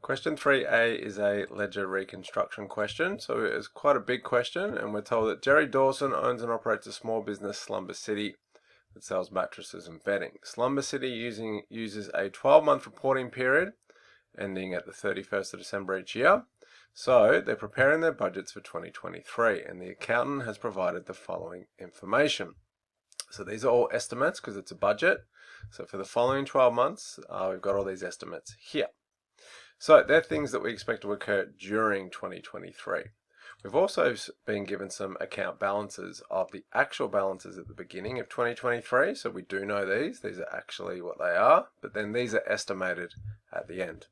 Question 3A is a ledger reconstruction question. So it's quite a big question, and we're told that Jerry Dawson owns and operates a small business, Slumber City, that sells mattresses and bedding. Slumber City uses a 12-month reporting period ending at the 31st of December each year. So they're preparing their budgets for 2023, and the accountant has provided the following information. So these are all estimates because it's a budget. So for the following 12 months, we've got all these estimates here. So they're things that we expect to occur during 2023. We've also been given some account balances of the actual balances at the beginning of 2023. So we do know these are actually what they are, but then these are estimated at the end.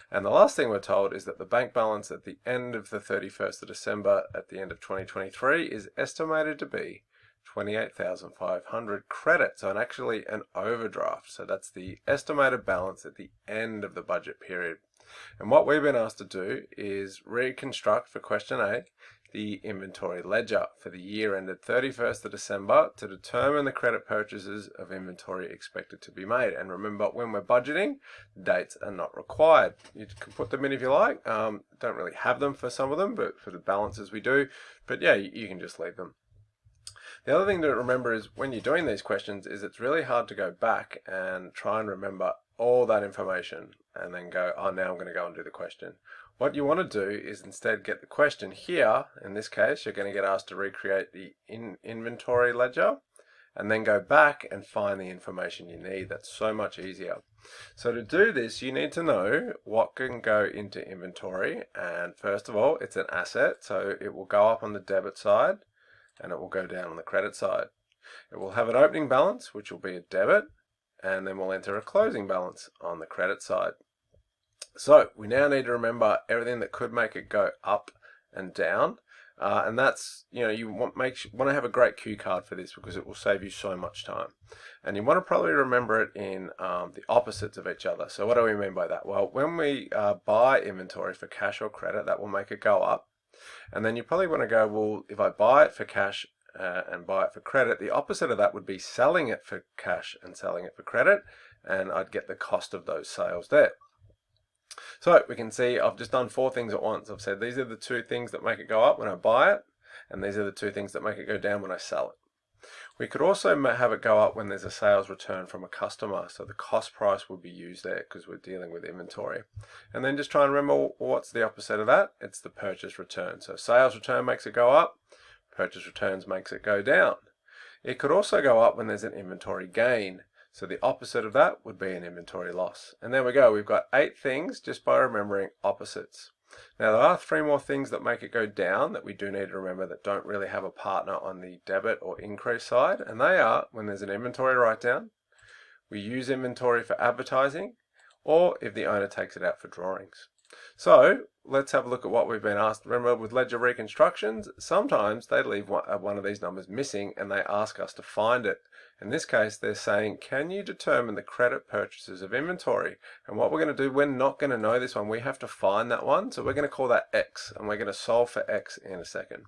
And the last thing we're told is that the bank balance at the end of the 31st of December at the end of 2023 is estimated to be 28,500 credit, so actually an overdraft. So that's the estimated balance at the end of the budget period. And what we've been asked to do is reconstruct for question A the inventory ledger for the year ended 31st of December to determine the credit purchases of inventory expected to be made. And remember, when we're budgeting, dates are not required. You can put them in if you like. Don't really have them for some of them, but for the balances we do. But yeah, you can just leave them. The other thing to remember is when you're doing these questions is it's really hard to go back and try and remember all that information and then go, oh, now I'm going to go and do the question. What you want to do is instead get the question here. In this case, you're going to get asked to recreate the inventory ledger and then go back and find the information you need. That's so much easier. So to do this, you need to know what can go into inventory. And first of all, it's an asset, so it will go up on the debit side and it will go down on the credit side. It will have an opening balance, which will be a debit, and then we'll enter a closing balance on the credit side. So we now need to remember everything that could make it go up and down, and that's, you want to have a great cue card for this because it will save you so much time. And you want to probably remember it in the opposites of each other. So what do we mean by that? Well, when we buy inventory for cash or credit, that will make it go up. And then you probably want to go, well, if I buy it for cash and buy it for credit, the opposite of that would be selling it for cash and selling it for credit, and I'd get the cost of those sales there. So we can see I've just done 4 things at once. I've said these are the 2 things that make it go up when I buy it, and these are the 2 things that make it go down when I sell it. We could also have it go up when there's a sales return from a customer. So the cost price would be used there because we're dealing with inventory. And then just try and remember what's the opposite of that. It's the purchase return. So sales return makes it go up. Purchase returns makes it go down. It could also go up when there's an inventory gain. So the opposite of that would be an inventory loss. And there we go. We've got 8 things just by remembering opposites. Now there are 3 more things that make it go down that we do need to remember that don't really have a partner on the debit or increase side, and they are when there's an inventory write-down, we use inventory for advertising, or if the owner takes it out for drawings. So let's have a look at what we've been asked. Remember, with ledger reconstructions, sometimes they leave one of these numbers missing and they ask us to find it. In this case, they're saying, can you determine the credit purchases of inventory? And what we're going to do, we're not going to know this one. We have to find that one. So we're going to call that X, and we're going to solve for X in a second.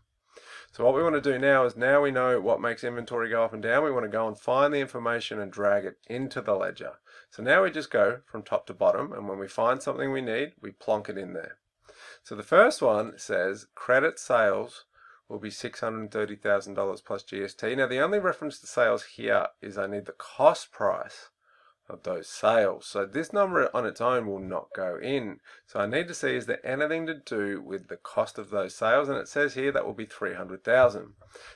So what we want to do now is, now we know what makes inventory go up and down, we want to go and find the information and drag it into the ledger. So now we just go from top to bottom, and when we find something we need, we plonk it in there. So the first one says credit sales will be $630,000 plus GST. Now the only reference to sales here is I need the cost price of those sales. So this number on its own will not go in. So I need to see, is there anything to do with the cost of those sales? And it says here that will be $300,000.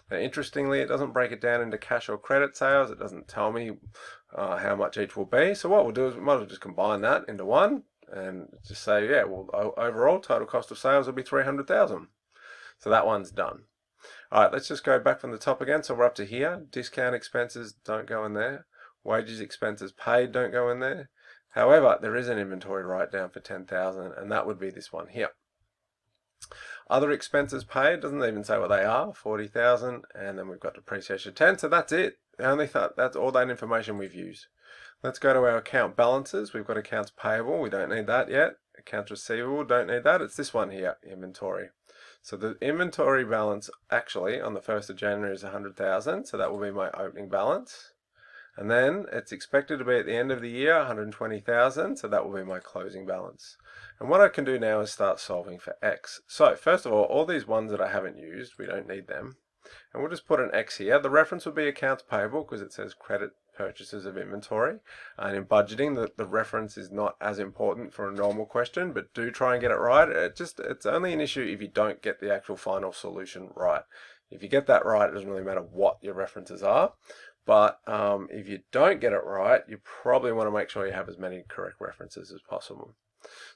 Now interestingly, it doesn't break it down into cash or credit sales. It doesn't tell me how much each will be. So what we'll do is we might as well just combine that into one and just say, yeah, well, overall total cost of sales will be $300,000. So that one's done. All right, let's just go back from the top again. So we're up to here. Discount expenses don't go in there. Wages expenses paid don't go in there. However, there is an inventory write-down for $10,000, and that would be this one here. Other expenses paid, doesn't even say what they are, $40,000, and then we've got depreciation 10. So that's it. That's all that information we've used. Let's go to our account balances. We've got accounts payable. We don't need that yet. Accounts receivable, don't need that. It's this one here, inventory. So the inventory balance actually on the 1st of January is 100,000. So that will be my opening balance. And then it's expected to be at the end of the year 120,000, so that will be my closing balance. And what I can do now is start solving for X. So first of all these ones that I haven't used, we don't need them. And we'll just put an X here. The reference will be accounts payable because it says credit purchases of inventory. And in budgeting, the reference is not as important for a normal question, but do try and get it right. It's only an issue if you don't get the actual final solution right. If you get that right, it doesn't really matter what your references are. But if you don't get it right, you probably want to make sure you have as many correct references as possible.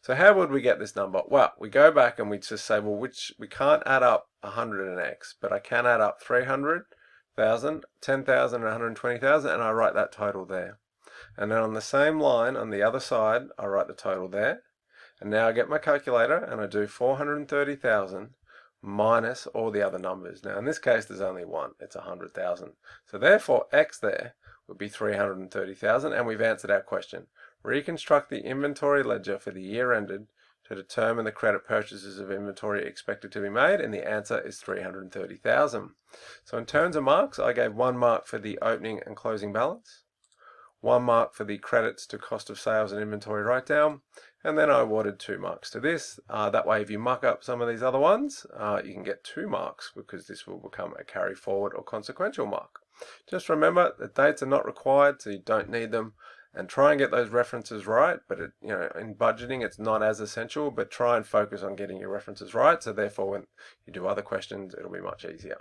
So how would we get this number? Well, we go back and we just say, well, we can't add up 100 and X, but I can add up 300,000, 10,000, and 120,000, and I write that total there. And then on the same line, on the other side, I write the total there. And now I get my calculator and I do 430,000 minus all the other numbers. Now in this case, there's only one, it's 100,000. So therefore, X there would be 330,000, and we've answered our question. Reconstruct the inventory ledger for the year ended to determine the credit purchases of inventory expected to be made, and the answer is 330,000. So in terms of marks, I gave 1 mark for the opening and closing balance, 1 mark for the credits to cost of sales and inventory write-down, and then I awarded 2 marks to this. That way, if you muck up some of these other ones, you can get 2 marks because this will become a carry forward or consequential mark. Just remember, the dates are not required, so you don't need them. And try and get those references right, but in budgeting it's not as essential, but try and focus on getting your references right, so therefore when you do other questions it'll be much easier.